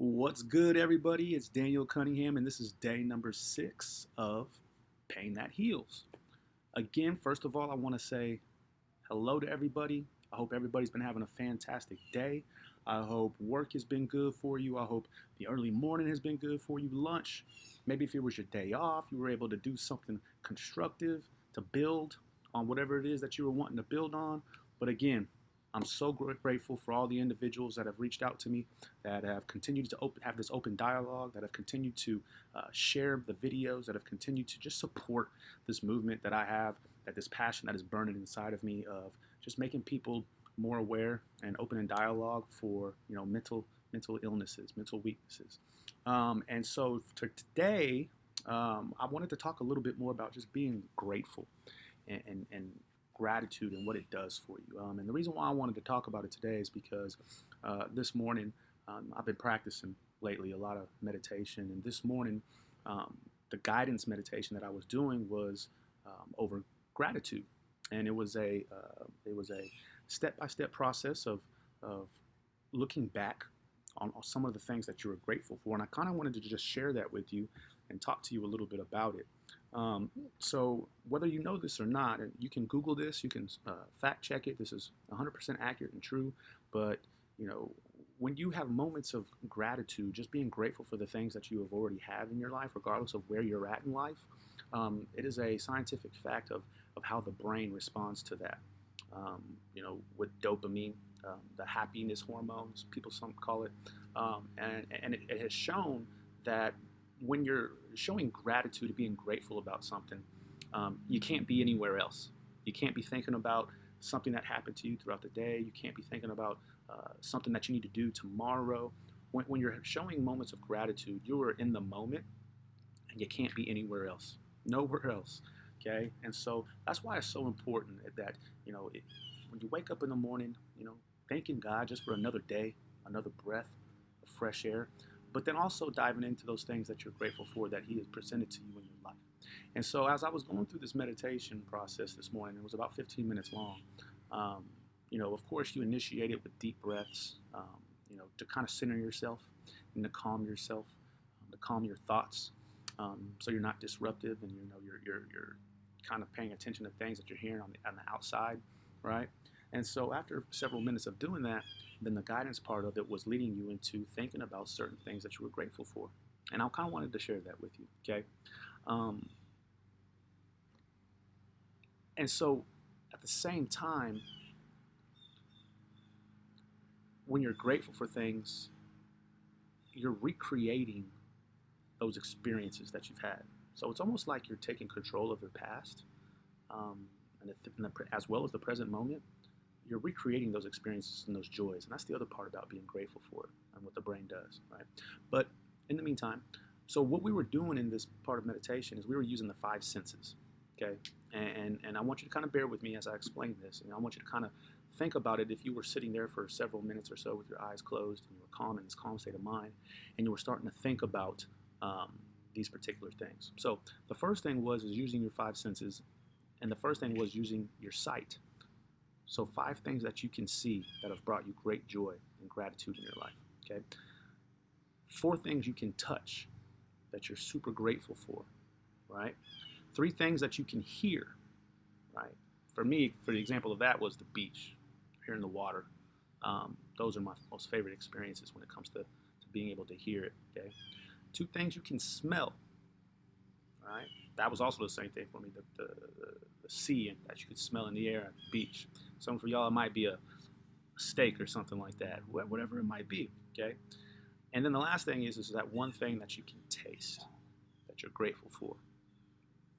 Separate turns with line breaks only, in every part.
What's good, everybody? It's Daniel Cunningham, and this is day number 6 of Pain That Heals. Again, first of all, I want to say hello to everybody. I hope everybody's been having a fantastic day. I hope work has been good for you. I hope the early morning has been good for you. Lunch, maybe if it was your day off, you were able to do something constructive to build on whatever it is that you were wanting to build on. But again, I'm so grateful for all the individuals that have reached out to me, that have continued to have this open dialogue, that have continued to share the videos, that have continued to just support this movement that I have, that this passion that is burning inside of me of just making people more aware and open in dialogue for mental illnesses, mental weaknesses. And so for today, I wanted to talk a little bit more about just being grateful and gratitude and what it does for you. And the reason why I wanted to talk about it today is because this morning I've been practicing lately a lot of meditation, and this morning the guidance meditation that I was doing was over gratitude, and it was a step-by-step process of looking back on some of the things that you were grateful for, and I kind of wanted to just share that with you and talk to you a little bit about it. So whether you know this or not, and you can Google this, you can fact check it. This is 100% accurate and true. But when you have moments of gratitude, just being grateful for the things that you have already have in your life, regardless of where you're at in life, it is a scientific fact of how the brain responds to that. With dopamine, the happiness hormones, people some call it, and it has shown that when you're showing gratitude, being grateful about something, you can't be anywhere else. You can't be thinking about something that happened to you throughout the day. You can't be thinking about something that you need to do tomorrow. When you're showing moments of gratitude, you are in the moment, and you can't be anywhere else, nowhere else. Okay, and so that's why it's so important that when you wake up in the morning, thanking God just for another day, another breath of fresh air, but then also diving into those things that you're grateful for that He has presented to you in your life. And so as I was going through this meditation process this morning, it was about 15 minutes long. Of course, you initiate it with deep breaths, to kind of center yourself and to calm yourself, to calm your thoughts, so you're not disruptive, and you're kind of paying attention to things that you're hearing on the outside, right? And so after several minutes of doing that, then the guidance part of it was leading you into thinking about certain things that you were grateful for. And I kind of wanted to share that with you, okay? And so at the same time, when you're grateful for things, you're recreating those experiences that you've had. So it's almost like you're taking control of your past, as well as the present moment. You're recreating those experiences and those joys. And that's the other part about being grateful for it and what the brain does, right? But in the meantime, so what we were doing in this part of meditation is we were using the 5 senses, okay? And I want you to kind of bear with me as I explain this. And I want you to kind of think about it if you were sitting there for several minutes or so with your eyes closed and you were calm in this calm state of mind, and you were starting to think about these particular things. So the first thing is using your 5 senses, and the first thing was using your sight. So 5 things that you can see that have brought you great joy and gratitude in your life, okay? 4 things you can touch that you're super grateful for, right? 3 things that you can hear, right? For me, for the example of that was the beach, hearing the water. Those are my most favorite experiences when it comes to being able to hear it, okay? 2 things you can smell, right? That was also the same thing for me, the sea that you could smell in the air at the beach. Some for y'all, it might be a steak or something like that, whatever it might be, okay? And then the last thing is that one thing that you can taste that you're grateful for,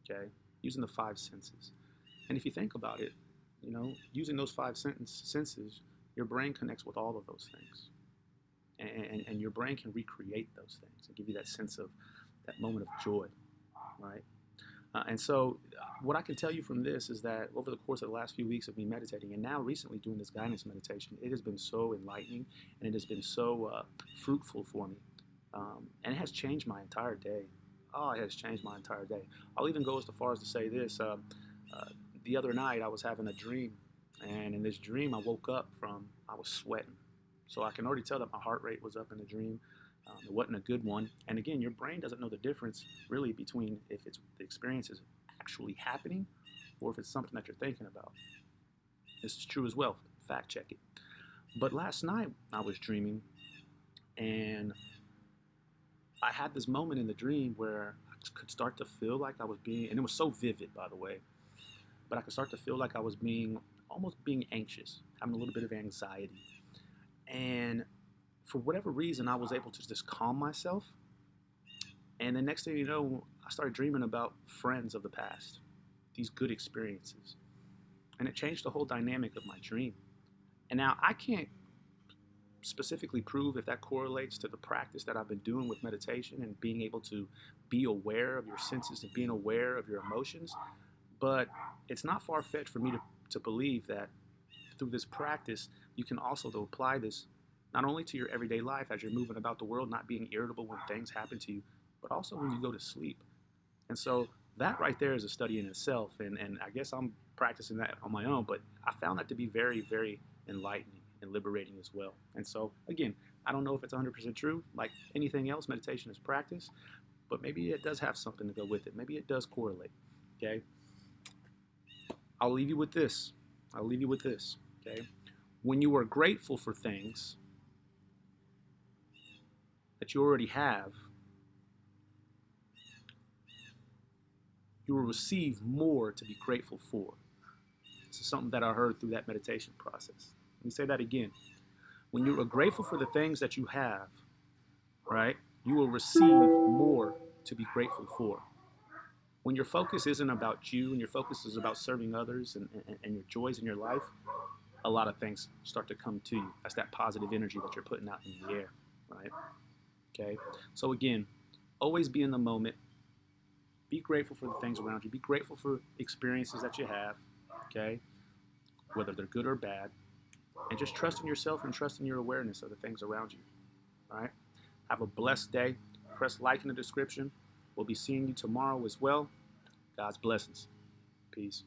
okay? Using the 5 senses. And if you think about it, using those 5 senses, your brain connects with all of those things. And your brain can recreate those things and give you that sense of that moment of joy, right? And so what I can tell you from this is that over the course of the last few weeks of me meditating, and now recently doing this guidance meditation, it has been so enlightening, and it has been so fruitful for me. And it has changed my entire day. Oh, it has changed my entire day. I'll even go as far as to say this. The other night I was having a dream, and in this dream I woke up I was sweating. So I can already tell that my heart rate was up in the dream. It wasn't a good one. And again, your brain doesn't know the difference really between if it's the experience is actually happening or if it's something that you're thinking about. This is true as well. Fact check it. But last night I was dreaming, and I had this moment in the dream where I could start to feel like I was being, and it was so vivid, by the way, but I could start to feel like I was being almost being anxious, having a little bit of anxiety. And for whatever reason, I was able to just calm myself. And the next thing you know, I started dreaming about friends of the past, these good experiences. And it changed the whole dynamic of my dream. And now I can't specifically prove if that correlates to the practice that I've been doing with meditation and being able to be aware of your senses and being aware of your emotions. But it's not far fetched for me to believe that through this practice, you can also apply this not only to your everyday life as you're moving about the world, not being irritable when things happen to you, but also when you go to sleep. And so that right there is a study in itself. And I guess I'm practicing that on my own, but I found that to be very, very enlightening and liberating as well. And so, again, I don't know if it's 100% true. Like anything else, meditation is practice, but maybe it does have something to go with it. Maybe it does correlate. Okay. I'll leave you with this. I'll leave you with this. Okay. When you are grateful for things that you already have, you will receive more to be grateful for. This is something that I heard through that meditation process. Let me say that again. When you are grateful for the things that you have, right, you will receive more to be grateful for. When your focus isn't about you and your focus is about serving others and your joys in your life, a lot of things start to come to you. That's that positive energy that you're putting out in the air, right? Okay. So again, always be in the moment. Be grateful for the things around you. Be grateful for experiences that you have, okay, whether they're good or bad. And just trust in yourself and trust in your awareness of the things around you, all right? Have a blessed day. Press like in the description. We'll be seeing you tomorrow as well. God's blessings. Peace.